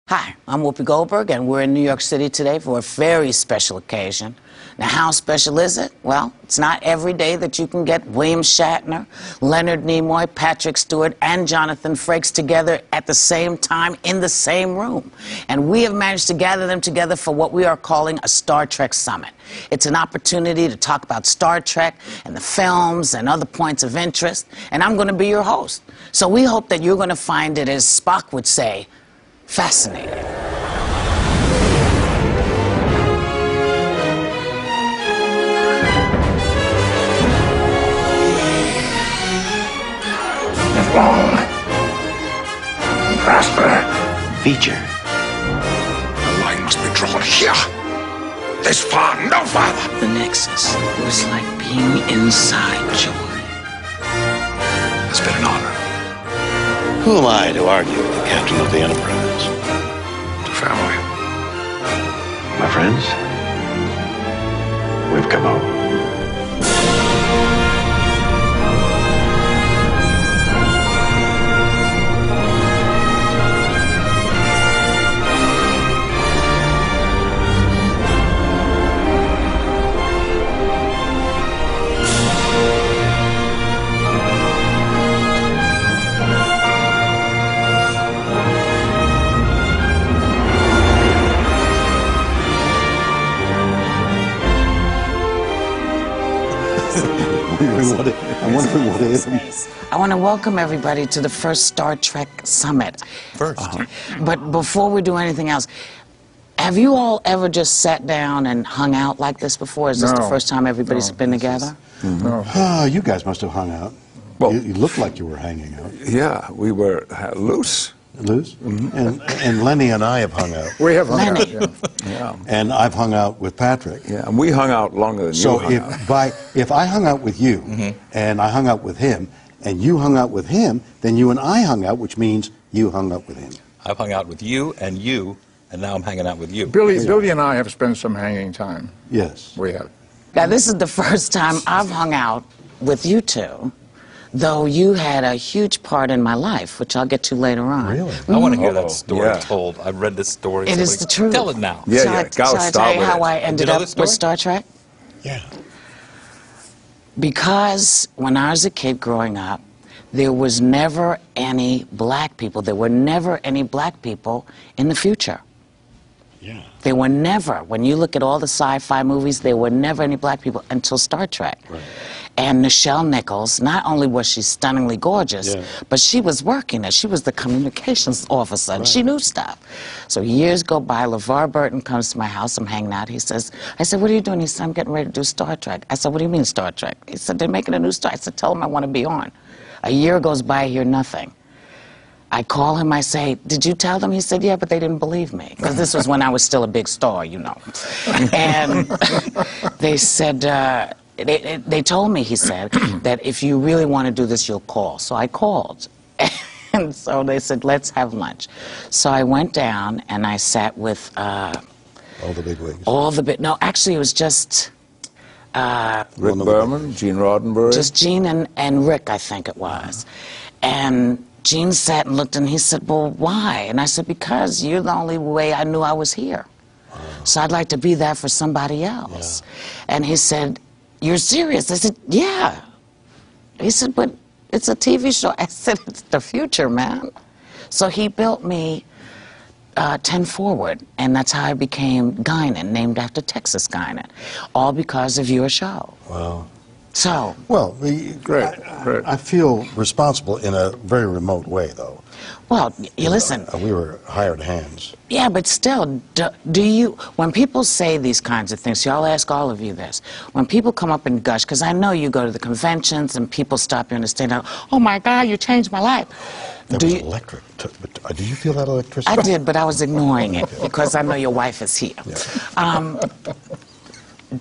Hi, I'm Whoopi Goldberg, and we're in New York City today for a very special occasion. Now, how special is it? Well, it's not every day that you can get William Shatner, Leonard Nimoy, Patrick Stewart, and Jonathan Frakes together at the same time in the same room. And we have managed to gather them together for what we are calling a Star Trek Summit. It's an opportunity to talk about Star Trek and the films and other points of interest, and I'm going to be your host. So we hope that you're going to find it, as Spock would say, fascinating. Long. Prosper. Feature. The line must be drawn here. This far, no farther. The Nexus was like being inside Joy. It's been an honor. Who am I to argue with the captain of the Enterprise? To family. My friends, we've come home. I'm wondering what it is. I want to welcome everybody to the first Star Trek Summit. First. But before we do anything else, have you all ever just sat down and hung out like this before? Is this the first time everybody's been together? No. You guys must have hung out. Well, you looked like you were hanging out. Yeah, we were loose. Loose? And Lenny and I have hung out. We have hung Lenny. out, yeah. And I've hung out with Patrick. Yeah, and we hung out longer than you hung out. If I hung out with you, and I hung out with him, and you hung out with him, then you and I hung out, which means you hung out with him. I've hung out with you, and now I'm hanging out with you. Billy and I have spent some hanging time. Yes. We have. Now, this is the first time I've hung out with you two, though you had a huge part in my life, which I'll get to later on. Really? I want to hear that story Yeah. told. I've read this story. It is the truth. Tell it now. Yeah, Shall yeah. I Go tell you with how it. I ended You know up this story? with Star Trek? Yeah. Because when I was a kid growing up, there was never any black people. There were never any black people in the future. Yeah. There were never, when you look at all the sci-fi movies, there were never any black people until Star Trek. Right. And Nichelle Nichols, not only was she stunningly gorgeous, but she was working there. She was the communications officer, and she knew stuff. So years go by, LeVar Burton comes to my house, I'm hanging out, I said, what are you doing? He said, I'm getting ready to do Star Trek. I said, what do you mean Star Trek? He said, they're making a new Star. I said, tell them I want to be on. A year goes by, I hear nothing. I call him, I say, did you tell them? He said, yeah, but they didn't believe me. Because this was when I was still a big star, you know. And they said, they told me, he said, that if you really want to do this, you'll call. So I called. And so they said, let's have lunch. So I went down and I sat with... All the big wigs. No, actually it was just... Rick Berman, Gene Roddenberry. Just Gene and Rick, I think it was. And Gene sat and looked, and he said, well, why? And I said, because you're the only way I knew I was here. So I'd like to be that for somebody else. Yeah. And he said, you're serious? I said, yeah. He said, but it's a TV show. I said, it's the future, man. So he built me 10 Forward, and that's how I became Guinan, named after Texas Guinan, all because of your show. Wow. So. Well, Great. I feel responsible in a very remote way, though. Well, you listen. We were hired hands. Yeah, but still, do you, when people say these kinds of things, see, I'll ask all of you this, when people come up and gush, because I know you go to the conventions and people stop you on the stage and go, oh my God, you changed my life. That was electric. Did you feel that electricity? I did, but I was ignoring it because I know your wife is here.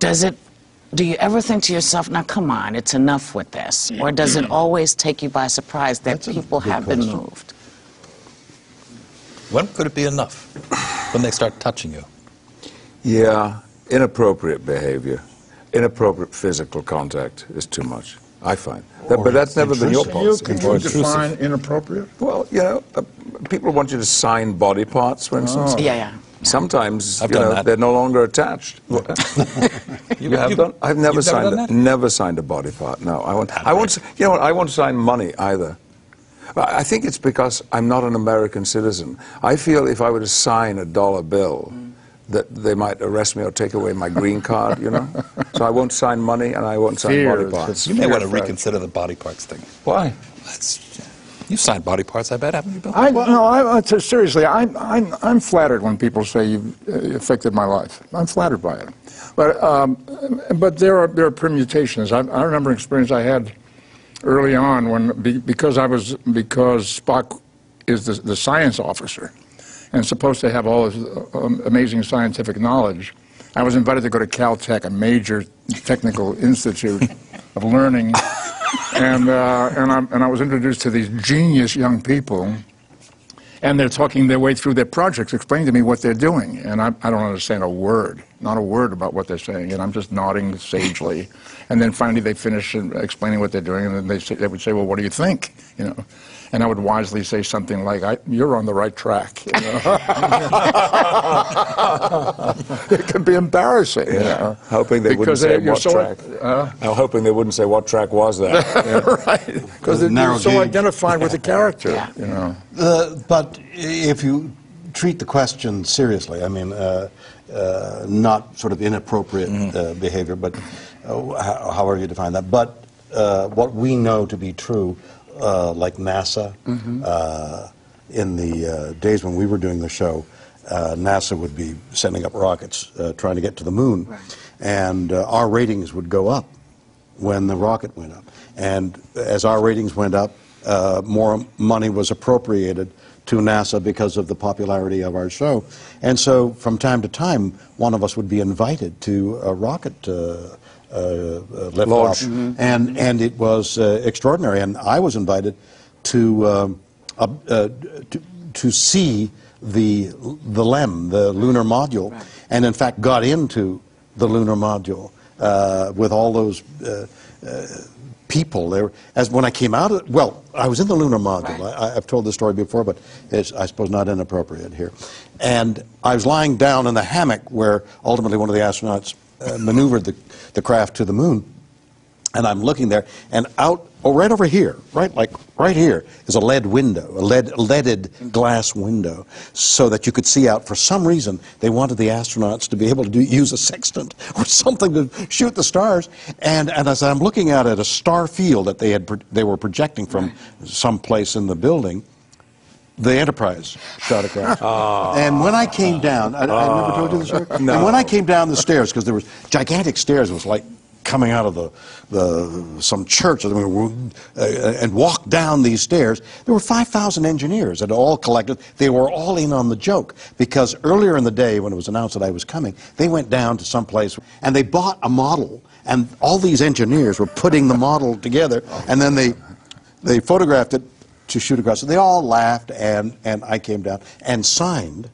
Yeah. Do you ever think to yourself, now come on, it's enough with this? Or does it always take you by surprise that people have been moved? When could it be enough? When they start touching you? Yeah, inappropriate behavior, inappropriate physical contact is too much. I find. But that's never been your policy. Can you define inappropriate? Well, you know, people want you to sign body parts, for instance. Yeah, yeah. Sometimes I've done that. they're no longer attached. You have done? I've never never signed a body part. No, I won't. You know what? I won't sign money either. I think it's because I'm not an American citizen. I feel if I were to sign a dollar bill, that they might arrest me or take away my green card, you know? So I won't sign money and I won't sign body parts. You may want to reconsider the body parts thing. Why? You've signed body parts, I bet, haven't you, Bill? Seriously, I'm flattered when people say you've affected my life. I'm flattered by it. But there are permutations. I remember an experience I had early on because Spock is the science officer and supposed to have all this amazing scientific knowledge. I was invited to go to Caltech, a major technical institute of learning, and I was introduced to these genius young people, and they're talking their way through their projects, explaining to me what they're doing, and I don't understand a word, not a word about what they're saying, and I'm just nodding sagely, and then finally they finish explaining what they're doing, and then they would say, well, what do you think, you know? And I would wisely say something like, you're on the right track. You know? It can be embarrassing. You know? Hoping they wouldn't say what track. I'm hoping they wouldn't say what track was that. Right. Because they're so identified with the character. Yeah. You know. But if you treat the question seriously, I mean, not sort of inappropriate behavior, but however you define that, but what we know to be true, like NASA, in the days when we were doing the show, NASA would be sending up rockets trying to get to the moon, and our ratings would go up when the rocket went up. And as our ratings went up, more money was appropriated to NASA because of the popularity of our show. And so from time to time, one of us would be invited to a rocket lift off, and it was extraordinary. And I was invited to see the LEM, the lunar module, and in fact got into the lunar module with all those people there. As when I came out of, well, I was in the lunar module. I've told this story before, but it's, I suppose, not inappropriate here. And I was lying down in the hammock where ultimately one of the astronauts maneuvered the craft to the moon, and I'm looking there, and out, right over here, right here, is a lead window, a leaded glass window, so that you could see out. For some reason, they wanted the astronauts to be able to use a sextant or something to shoot the stars. And as I'm looking out at a star field that they were projecting from some place in the building, the Enterprise shot across. And when I came down, I never told you this story? No. And when I came down the stairs, because there was gigantic stairs, it was like coming out of some church, and walked down these stairs, there were 5,000 engineers that all collected. They were all in on the joke, because earlier in the day, when it was announced that I was coming, they went down to some place, and they bought a model, and all these engineers were putting the model together, and then they photographed it to shoot across. So they all laughed, and I came down and signed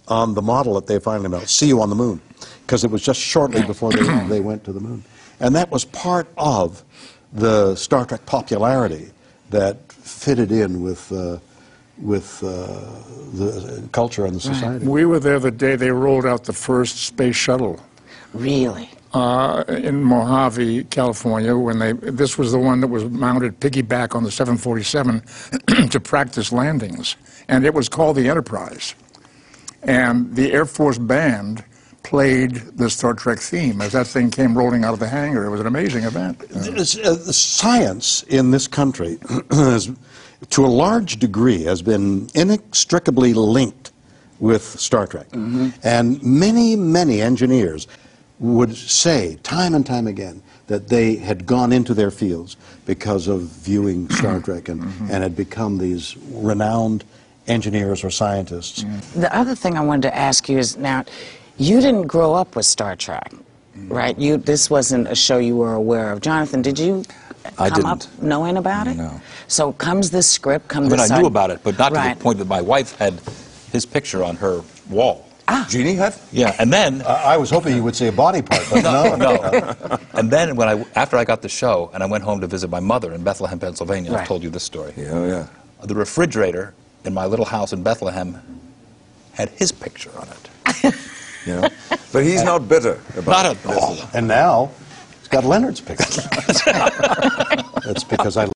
on the model that they finally made, "See you on the moon," because it was just shortly before they went to the moon. And that was part of the Star Trek popularity that fitted in with the culture and the society. We were there the day they rolled out the first space shuttle. Really? In Mojave, California, when this was the one that was mounted piggyback on the 747 to practice landings, and it was called the Enterprise. And the Air Force band played the Star Trek theme as that thing came rolling out of the hangar. It was an amazing event. Science in this country, to a large degree, has been inextricably linked with Star Trek. And many, many engineers would say time and time again that they had gone into their fields because of viewing Star Trek and had become these renowned engineers or scientists. The other thing I wanted to ask you is, now, you didn't grow up with Star Trek, right? This wasn't a show you were aware of. Jonathan, did you come up knowing about it? No. So comes this script, I knew about it, but not to the point that my wife had his picture on her wall. Jeannie had? Yeah, and then... I was hoping you would say a body part, but no. And then after I got the show, and I went home to visit my mother in Bethlehem, Pennsylvania, I've told you this story. Yeah, yeah. The refrigerator in my little house in Bethlehem had his picture on it. You know? But he's not bitter about Not at all. And now, it's got Leonard's picture. That's because I